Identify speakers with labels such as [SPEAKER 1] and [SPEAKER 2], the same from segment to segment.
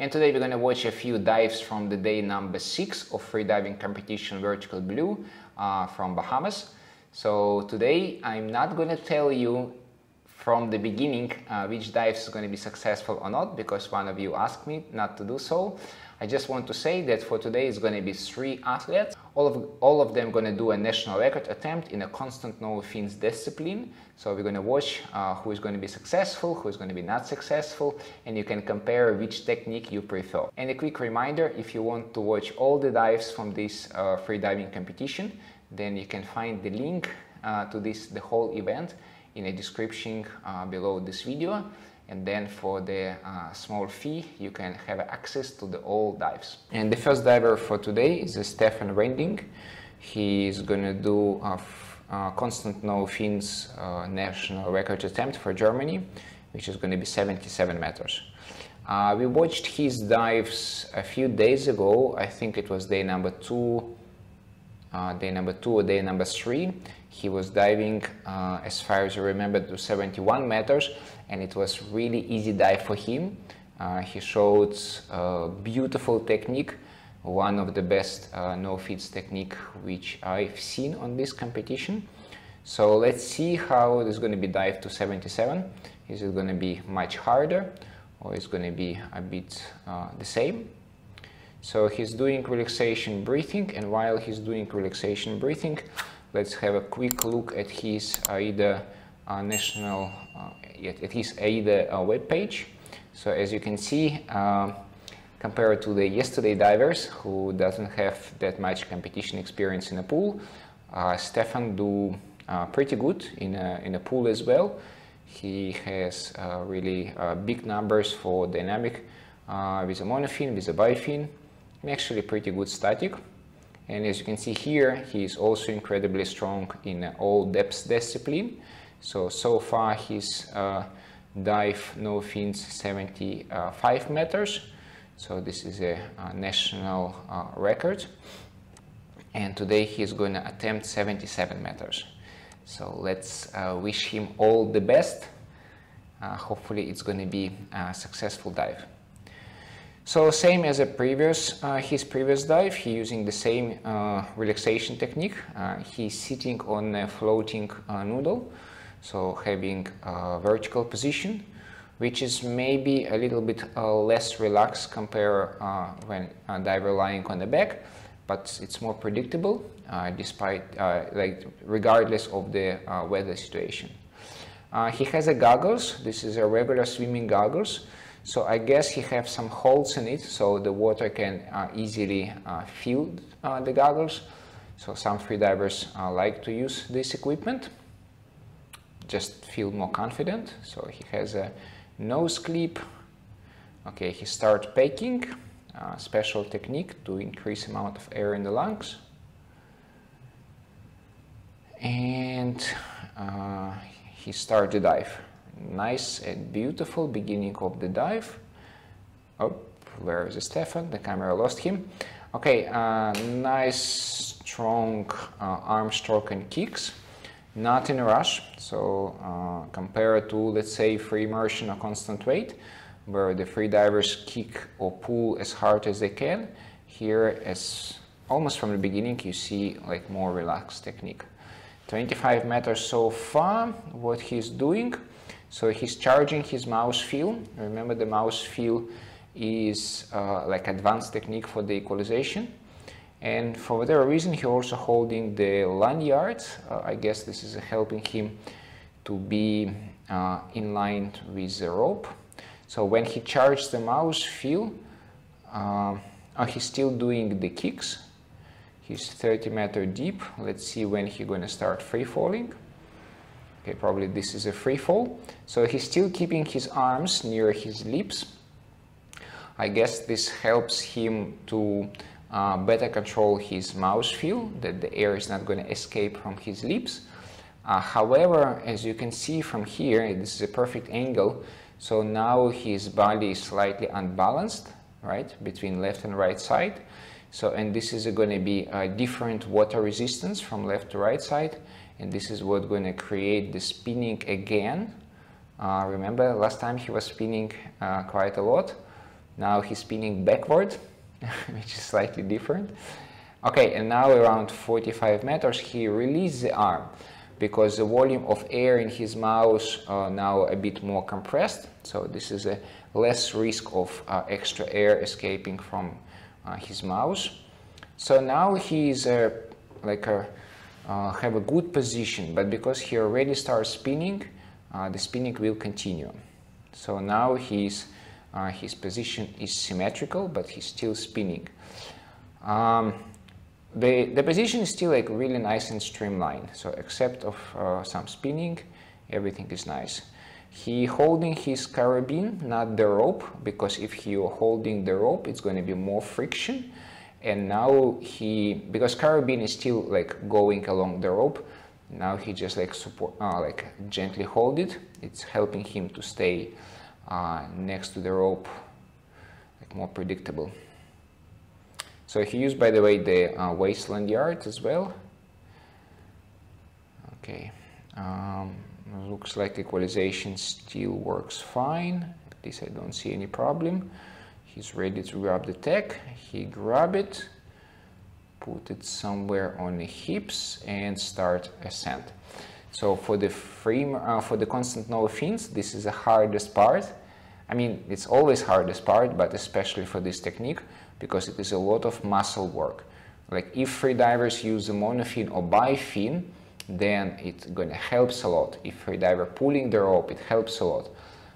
[SPEAKER 1] And today we're going to watch a few dives from the day number 6 of freediving competition Vertical Blue from Bahamas. So today I'm not going to tell you from the beginning which dives is going to be successful or not, because one of you asked me not to do so. I just want to say that for today it's going to be 3 athletes. All of them going to do a national record attempt in a constant no fins discipline. So we're going to watch who is going to be successful, who is going to be not successful, and you can compare which technique you prefer. And a quick reminder, if you want to watch all the dives from this freediving competition, then you can find the link to the whole event in a description below this video. And then for the small fee, you can have access to all dives. And the first diver for today is Stefan Randig. He is going to do a constant no fins national record attempt for Germany, which is going to be 77 meters. We watched his dives a few days ago. I think it was day number 2 or day number 3. He was diving, as far as I remember, to 71 meters, and it was really easy dive for him. He showed beautiful technique, one of the best no-fins technique which I've seen on this competition. So let's see how it is going to be dive to 77. Is it going to be much harder, or is it going to be a bit the same? So he's doing relaxation breathing, and while he's doing relaxation breathing, let's have a quick look at his AIDA web page. So as you can see, compared to the yesterday divers who doesn't have that much competition experience in a pool, Stefan do pretty good in a pool as well. He has really big numbers for dynamic with a monofin, with a bifin, and actually pretty good static. And as you can see here, he is also incredibly strong in all depths discipline. So far his dive no fins 75 meters. So this is a national record. And today he's going to attempt 77 meters. So let's wish him all the best. Hopefully it's going to be a successful dive. So same as his previous dive, he using the same relaxation technique. He's sitting on a floating noodle, so having a vertical position, which is maybe a little bit less relaxed compared when a diver lying on the back, but it's more predictable despite regardless of the weather situation. He has a goggles. This is a regular swimming goggles. So I guess he has some holes in it, so the water can easily fill the goggles. So some freedivers like to use this equipment, just feel more confident. So he has a nose clip. Okay, he starts packing, special technique to increase amount of air in the lungs. And he starts the dive. Nice and beautiful beginning of the dive. Oh, where is Stefan? The camera lost him. Okay, nice strong arm stroke and kicks. Not in a rush. So compared to, let's say, free immersion or constant weight, where the free divers kick or pull as hard as they can, here, as almost from the beginning, you see like more relaxed technique. 25 meters so far. What he's doing. So he's charging his mouse feel. Remember, the mouse feel is like advanced technique for the equalization. And for whatever reason, he's also holding the lanyard. I guess this is helping him to be in line with the rope. So when he charges the mouse feel, he's still doing the kicks. He's 30 meters deep. Let's see when he's going to start free falling. Okay, probably this is a free fall. So he's still keeping his arms near his lips. I guess this helps him to better control his mouse feel, that the air is not going to escape from his lips. However, as you can see from here, this is a perfect angle. So now his body is slightly unbalanced, right, between left and right side. So, and this is going to be a different water resistance from left to right side. And this is what's going to create the spinning again. Remember last time he was spinning quite a lot. Now he's spinning backward, which is slightly different. Okay, and now around 45 meters, he released the arm because the volume of air in his mouth now a bit more compressed. So this is a less risk of extra air escaping from his mouth. So now he's have a good position, but because he already starts spinning, the spinning will continue. So now his position is symmetrical, but he's still spinning. The position is still like really nice and streamlined. So except of some spinning, everything is nice. He holding his carabine, not the rope, because if you're holding the rope, it's going to be more friction. And now because carabine is still like going along the rope, now he just like gently hold it. It's helping him to stay next to the rope, like more predictable. So he used, by the way, the wasteland yard as well. Okay, looks like equalization still works fine. At least I don't see any problem. He's ready to grab the tech. He grab it, put it somewhere on the hips, and start ascent. So for the constant no fins, this is the hardest part. I mean, it's always hardest part, but especially for this technique, because it is a lot of muscle work. Like if freedivers use a monofin or bifin, then it's gonna helps a lot. If freediver pulling the rope, it helps a lot.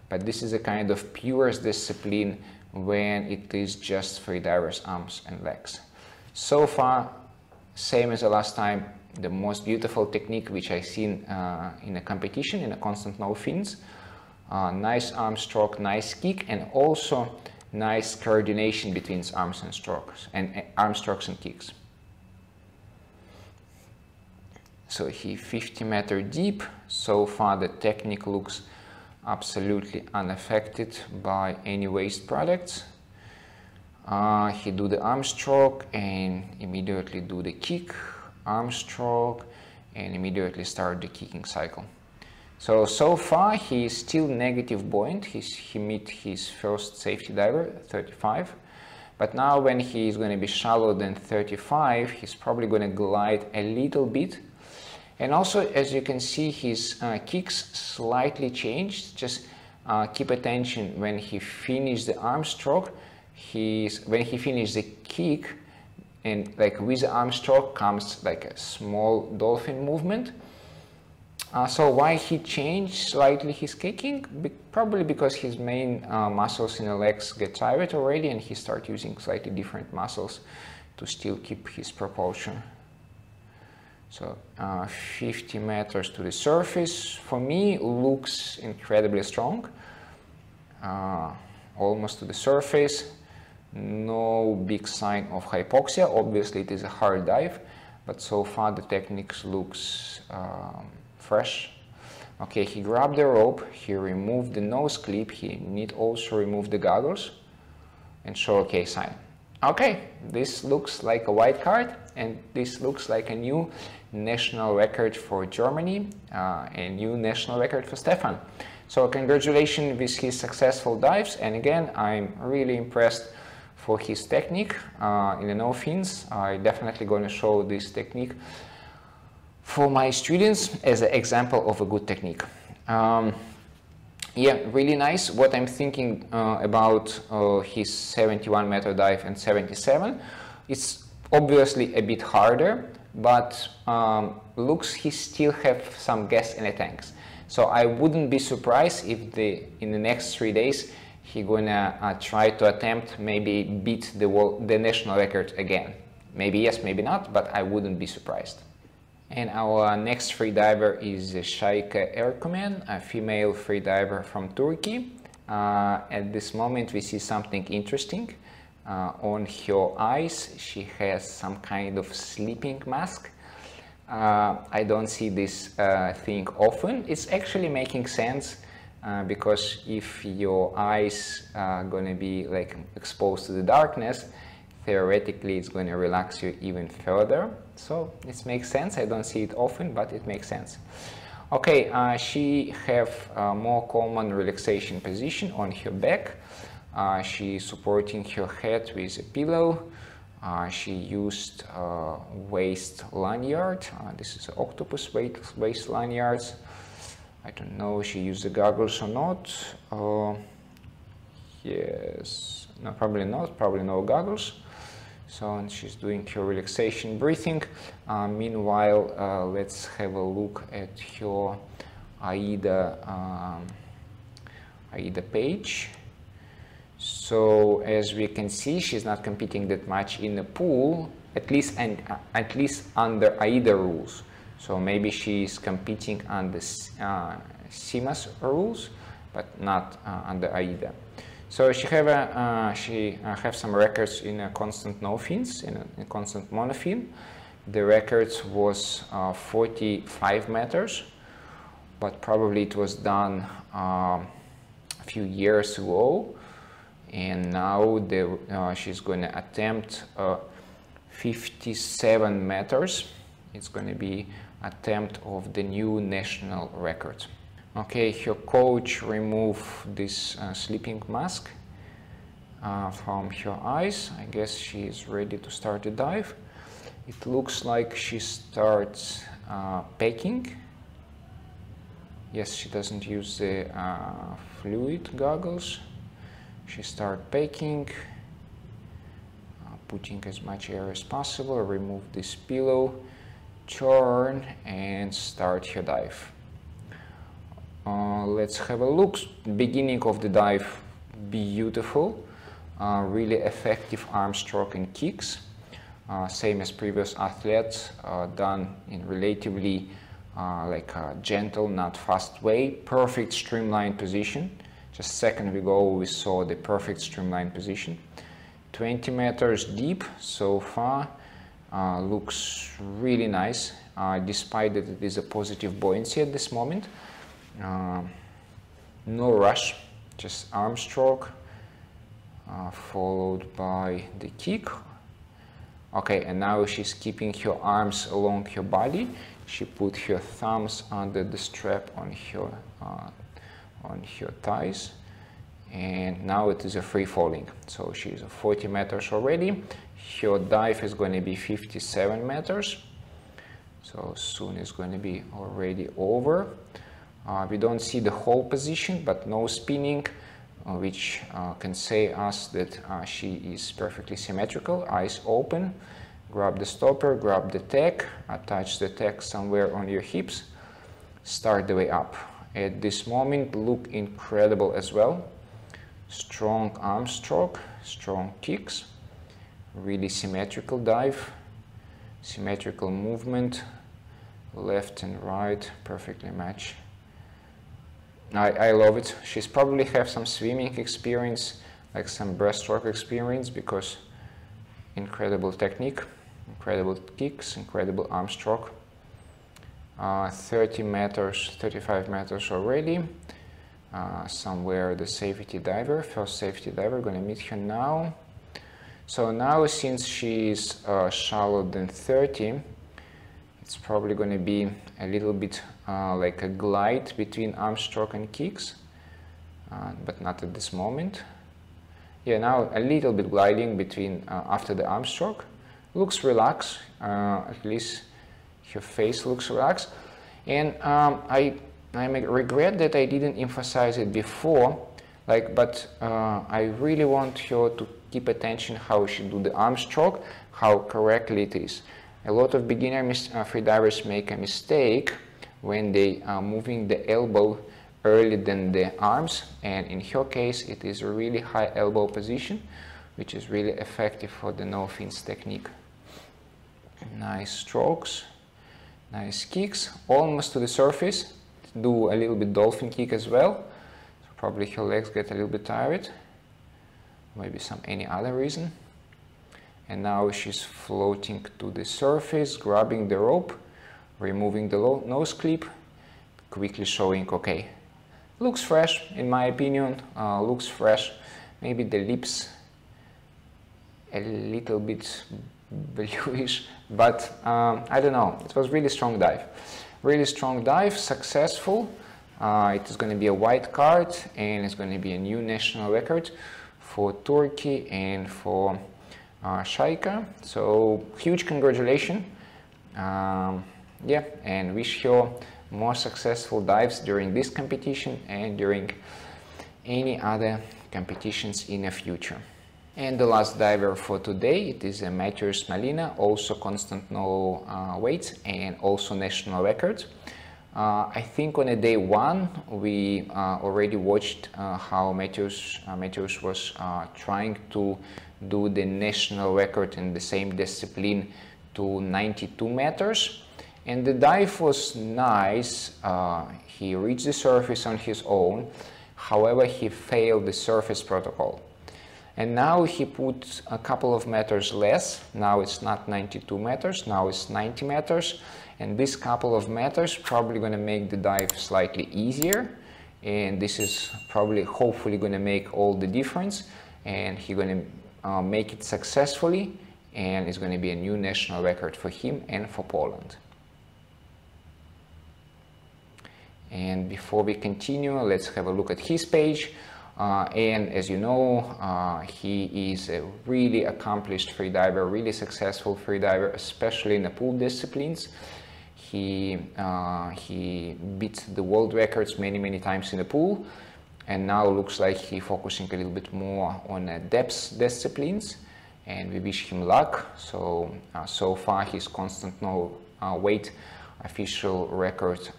[SPEAKER 1] But this is a kind of purest discipline when it is just freedivers' arms and legs. So far, same as the last time, the most beautiful technique which I seen in a competition, in a constant no fins. Nice arm stroke, nice kick, and also nice coordination between arms and strokes, and arm strokes and kicks. So he 50-meter deep. So far the technique looks absolutely unaffected by any waste products. He do the arm stroke and immediately do the kick, arm stroke, and immediately start the kicking cycle. So far he is still negative buoyant. He meet his first safety diver, 35. But now when he is going to be shallower than 35, he's probably going to glide a little bit. And also, as you can see, his kicks slightly changed. Just keep attention when he finished the arm stroke. When he finished the kick, and like with the arm stroke comes like a small dolphin movement. So why he changed slightly his kicking? Probably because his main muscles in the legs get tired already, and he starts using slightly different muscles to still keep his propulsion. So 50 meters to the surface, for me, looks incredibly strong. Almost to the surface, no big sign of hypoxia. Obviously it is a hard dive, but so far the technique looks fresh. Okay, he grabbed the rope, he removed the nose clip, he need also remove the goggles and show OK sign. Okay, this looks like a white card, and this looks like a new national record for Germany, a new national record for Stefan. So congratulations with his successful dives, and again I'm really impressed for his technique in the no fins. I definitely going to show this technique for my students as an example of a good technique. Yeah, really nice. What I'm thinking about his 71-meter dive and 77, it's obviously a bit harder, but looks he still have some gas in the tanks. So I wouldn't be surprised if in the next 3 days he gonna try to attempt maybe beat the national record again. Maybe yes, maybe not, but I wouldn't be surprised. And our next freediver is Sahika Ercumen, a female freediver from Turkey. At this moment we see something interesting. On her eyes she has some kind of sleeping mask. I don't see this thing often. It's actually making sense because if your eyes are going to be like exposed to the darkness, theoretically it's going to relax you even further. So it makes sense. I don't see it often, but it makes sense. Okay, she have a more common relaxation position on her back. She's supporting her head with a pillow. She used waist lanyard. This is an octopus waist lanyards. I don't know if she used the goggles or not. Yes, no, probably not, probably no goggles. So and she's doing her relaxation breathing. Meanwhile, let's have a look at her AIDA page. So as we can see, she's not competing that much in the pool, at least under AIDA rules. So maybe she's competing under CIMA's rules, but not under AIDA. So she have some records in a constant no fins, in a constant monofin. The records was 45 meters, but probably it was done a few years ago, and now she's going to attempt 57 meters. It's going to be attempt of the new national record. Okay, her coach removed this sleeping mask from her eyes. I guess she is ready to start the dive. It looks like she starts packing. Yes, she doesn't use the fluid goggles. She starts packing, putting as much air as possible, remove this pillow, turn and start her dive. Let's have a look. Beginning of the dive, beautiful, really effective arm stroke and kicks, same as previous athletes, done in relatively like a gentle, not fast way. Perfect streamlined position. Just a second ago we saw the perfect streamlined position. 20 meters deep so far. Looks really nice, despite that it is a positive buoyancy at this moment. No rush, just arm stroke, followed by the kick. Okay, and now she's keeping her arms along her body. She put her thumbs under the strap on her thighs, and now it is a free falling. So she's 40 meters already. Her dive is going to be 57 meters. So soon it's going to be already over. We don't see the whole position, but no spinning, which can say us that she is perfectly symmetrical. Eyes open, grab the stopper, grab the tack, attach the tack somewhere on your hips, start the way up. At this moment, look incredible as well. Strong arm stroke, strong kicks, really symmetrical dive, symmetrical movement, left and right, perfectly match. I love it. She's probably have some swimming experience, like some breaststroke experience, because incredible technique, incredible kicks, incredible arm stroke. 30 meters, 35 meters already. Somewhere the safety diver, first safety diver, gonna meet her now. So now, since she's shallower than 30, it's probably going to be a little bit like a glide between arm stroke and kicks, but not at this moment. Yeah, now a little bit gliding between after the arm stroke. Looks relaxed, at least her face looks relaxed. And I regret that I didn't emphasize it before, but I really want her to keep attention how she do the arm stroke, how correctly it is. A lot of beginner freedivers make a mistake when they are moving the elbow earlier than the arms, and in her case it is a really high elbow position, which is really effective for the no fins technique. Nice strokes, nice kicks, almost to the surface. Do a little bit dolphin kick as well, so probably her legs get a little bit tired, maybe any other reason. And now she's floating to the surface, grabbing the rope, removing the nose clip, quickly showing okay. Looks fresh, in my opinion, looks fresh. Maybe the lips a little bit bluish, but I don't know. It was really strong dive. Really strong dive, successful. It is going to be a white card, and it's going to be a new national record for Turkey and for Sahika. So huge congratulations. Yeah, and wish you more successful dives during this competition and during any other competitions in the future. And the last diver for today, it is Mateusz Malina, also constant no weights and also national record. I think on a day one we already watched how Mateusz was trying to do the national record in the same discipline to 92 meters, and the dive was nice. He reached the surface on his own, however he failed the surface protocol. And now he put a couple of meters less. Now it's not 92 meters, now it's 90 meters. And this couple of meters probably going to make the dive slightly easier. And this is probably, hopefully, going to make all the difference. And he's going to make it successfully. And it's going to be a new national record for him and for Poland. And before we continue, let's have a look at his page. And as you know, he is a really accomplished freediver, really successful freediver, especially in the pool disciplines. He beat the world records many times in the pool, and now looks like he's focusing a little bit more on depth disciplines, and we wish him luck. So so far his constant no weight official record,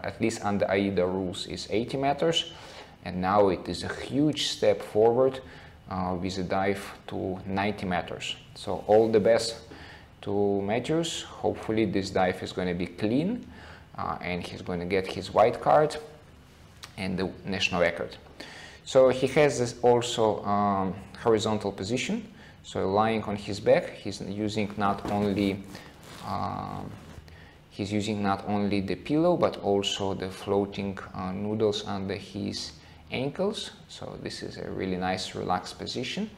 [SPEAKER 1] at least under AIDA rules, is 80 meters. And now it is a huge step forward with a dive to 90 meters. So all the best to Mateusz. Hopefully this dive is going to be clean and he's going to get his white card and the national record. So he has this also horizontal position. So lying on his back, he's using not only the pillow but also the floating noodles under his ankles. So this is a really nice relaxed position.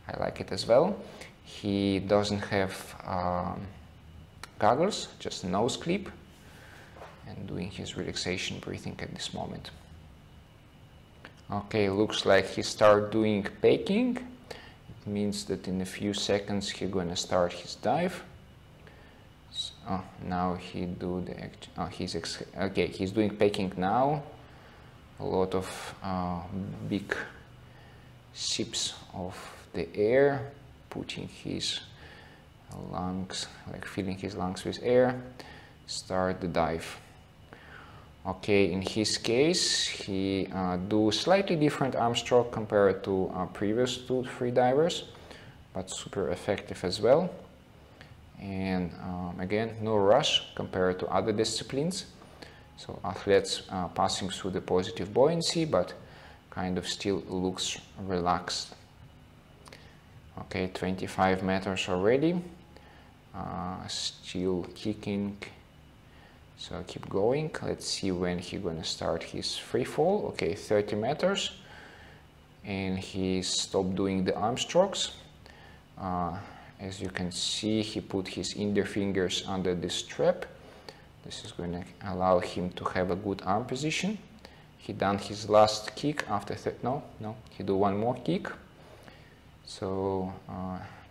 [SPEAKER 1] I like it as well. He doesn't have goggles, just a nose clip, and doing his relaxation breathing at this moment. Okay, looks like he started doing baking. It means that in a few seconds he's gonna start his dive. So, now he do the he's doing baking now. A lot of big sips of the air, putting his lungs, like filling his lungs with air, start the dive. Okay, in his case, he do slightly different arm stroke compared to previous two freedivers, but super effective as well. And again, no rush compared to other disciplines. So athletes passing through the positive buoyancy, but kind of still looks relaxed. Okay, 25 meters already, still kicking. So keep going. Let's see when he's gonna start his free fall. Okay, 30 meters, and he stopped doing the arm strokes. As you can see, he put his index fingers under the strap. This is going to allow him to have a good arm position. He done his last kick after he do one more kick. So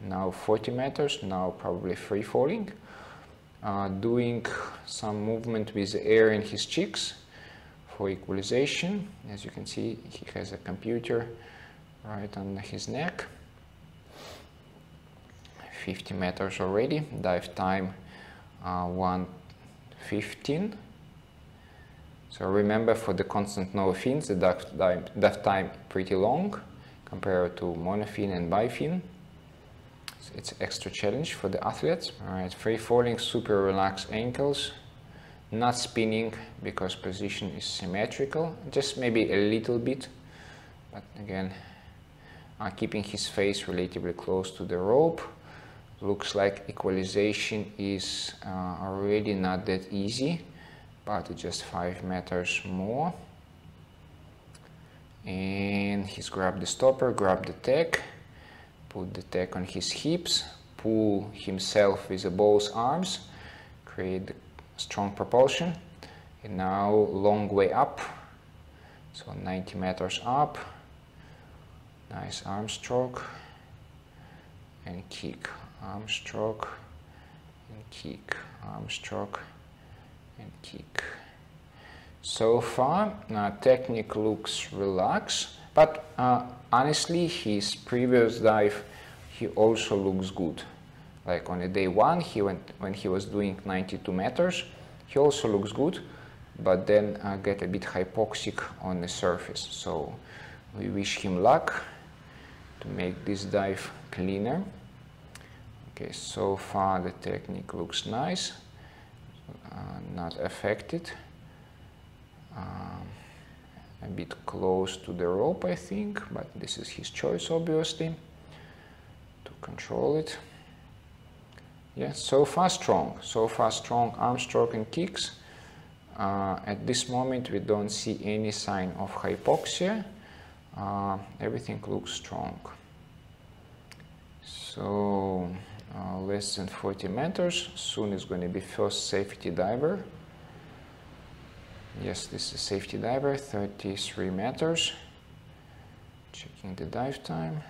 [SPEAKER 1] now 40 meters, now probably free falling. Doing some movement with the air in his cheeks for equalization. As you can see, he has a computer right under his neck. 50 meters already, dive time 1:15. So remember, for the constant no fins, the dive time pretty long compared to monofin and bifin. So it's extra challenge for the athletes. Alright, free falling, super relaxed ankles, not spinning because position is symmetrical, just maybe a little bit, but again, keeping his face relatively close to the rope. Looks like equalization is already not that easy, but just 5 meters more. And he's grabbed the stopper, grabbed the tack, put the tack on his hips, pull himself with both arms, create the strong propulsion. And now long way up, so 90 meters up. Nice arm stroke and kick, arm stroke and kick, arm stroke and kick. So far, technique looks relaxed, but honestly, his previous dive, he also looks good. Like on a day one, when he was doing 92 meters, he also looks good, but then get a bit hypoxic on the surface. So we wish him luck to make this dive cleaner. Okay, so far the technique looks nice, not affected. A bit close to the rope, I think, but this is his choice, obviously, to control it. Yeah, so far strong arm stroke and kicks. At this moment we don't see any sign of hypoxia. Everything looks strong. So less than 40 meters, soon is going to be first safety diver. Yes, this is safety diver, 33 meters. Checking the dive time.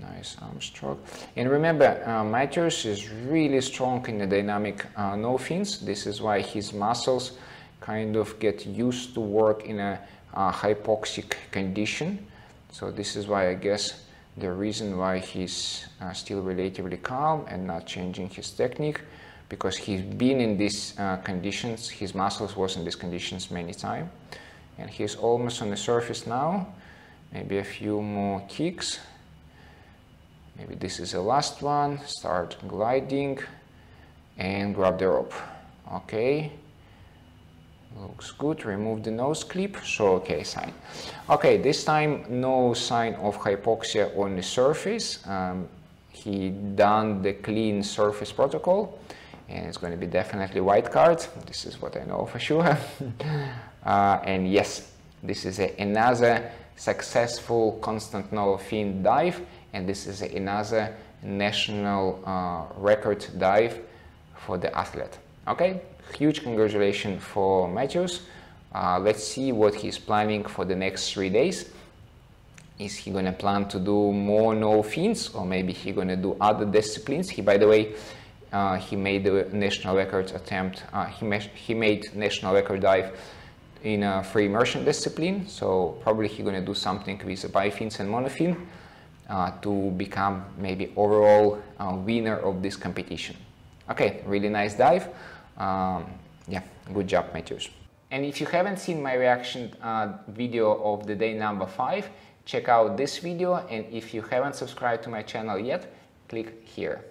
[SPEAKER 1] Nice arm stroke. And remember, Mateusz is really strong in the dynamic no fins. This is why his muscles kind of get used to work in a hypoxic condition. So this is why, I guess, the reason why he's still relatively calm and not changing his technique, because he's been in these conditions, his muscles was in these conditions many times. And he's almost on the surface now. Maybe a few more kicks. Maybe this is the last one. Start gliding and grab the rope. Okay. Looks good. Remove the nose clip. Show okay sign. Okay, this time no sign of hypoxia on the surface. He done the clean surface protocol, and it's going to be definitely white card. This is what I know for sure. And yes, this is another successful constant no fin dive, and this is another national record dive for the athlete. Okay, huge congratulations for Mateusz. Let's see what he's planning for the next 3 days. Is he gonna plan to do more no fins, or maybe he gonna do other disciplines? He, by the way, he made the national record attempt. He made national record dive in a free immersion discipline. So probably he gonna do something with the bifins and monofin to become maybe overall winner of this competition. Okay, really nice dive. Yeah, good job, Mateusz. And if you haven't seen my reaction video of the day number 5, check out this video. And if you haven't subscribed to my channel yet, click here.